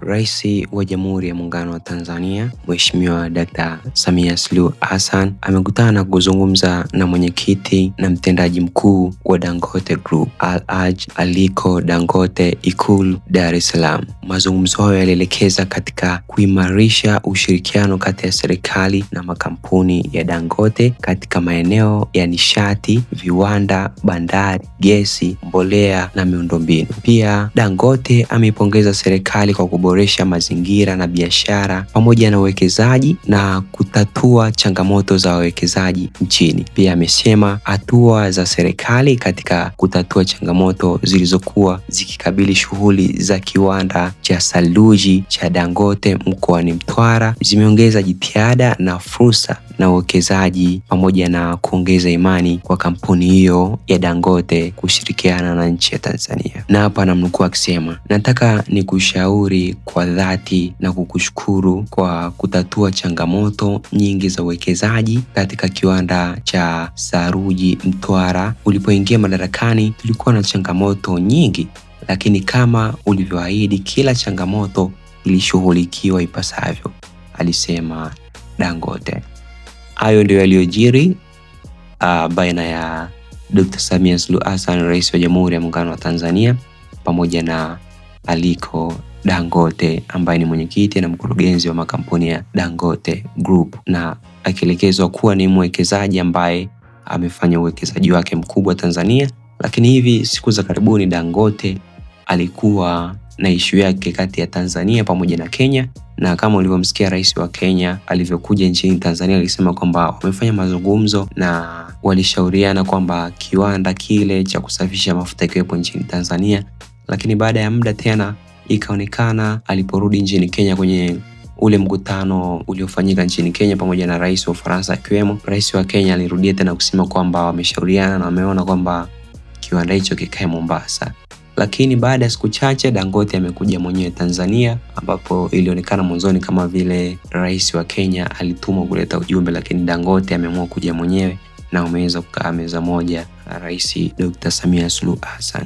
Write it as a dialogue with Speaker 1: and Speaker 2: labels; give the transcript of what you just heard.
Speaker 1: Rais wa Jamhuri ya Muungano wa Tanzania, Mheshimiwa Dr. Samia Suluhu Hassan amekutana na kuzungumza na mwenyekiti na mtendaji mkuu wa Dangote Group, Alhaji Aliko Dangote, Ikulu Dar es Salaam. Mazungumzo hayo yalielekeza katika kuimarisha ushirikiano kati ya serikali na makampuni ya Dangote katika maeneo ya nishati, viwanda, bandari, gesi, mbolea na miundombinu. Pia Dangote ameipongeza serikali kwa kuboresha mazingira na biashara pamoja na uwekezaji na kutatua changamoto za wawekezaji nchini. Pia amesema hatua za serikali katika kutatua changamoto zilizokuwa zikikabili shughuli za kiwanda cha saruji cha Dangote mkoani Mtwara zimeongeza jitihada na fursa na uwekezaji pamoja na kuongeza imani kwa kampuni hiyo ya Dangote kushirikiana na nchi ya Tanzania. Na hapa namnukuu akisema, nataka nikushauri kwa dhati na kukushukuru kwa kutatua changamoto nyingi za uwekezaji katika kiwanda cha saruji Mtwara. Ulipoingia madarakani tulikuwa na changamoto nyingi, lakini kama ulivyoahidi kila changamoto ilishughulikiwa ipasavyo, alisema Dangote. Hayo ndio yaliyojiri baina ya Dr. Samia Suluhu Hassan, Rais wa Jamhuri ya Muungano wa Tanzania, pamoja na Aliko Dangote ambaye ni mwenyekiti na mkurugenzi wa makampuni ya Dangote Group, na akielekezwa kuwa ni mwekezaji ambaye amefanya uwekezaji wake mkubwa Tanzania. Lakini hivi siku za karibuni Dangote alikuwa na ishu yake kati ya Tanzania pamoja na Kenya, na kama ulivyomsikia rais wa Kenya alivyokuja nchini Tanzania alisema kwamba wamefanya mazungumzo na walishauriana kwamba kiwanda kile cha kusafisha mafuta kiwepo nchini Tanzania. Lakini baada ya muda tena ikaonekana aliporudi nchini Kenya kwenye ule mkutano uliofanyika nchini Kenya pamoja na rais wa Ufaransa akiwemo, rais wa Kenya alirudia tena kusema kwamba wameshauriana na wameona kwamba kiwanda hicho kikae Mombasa. Lakini baada ya siku chache Dangote amekuja mwenyewe Tanzania, ambapo ilionekana mwanzoni kama vile rais wa Kenya alitumwa kuleta ujumbe, lakini Dangote ameamua kuja mwenyewe na wameweza kukaa meza moja na Rais Dr. Samia Suluhu Hassan.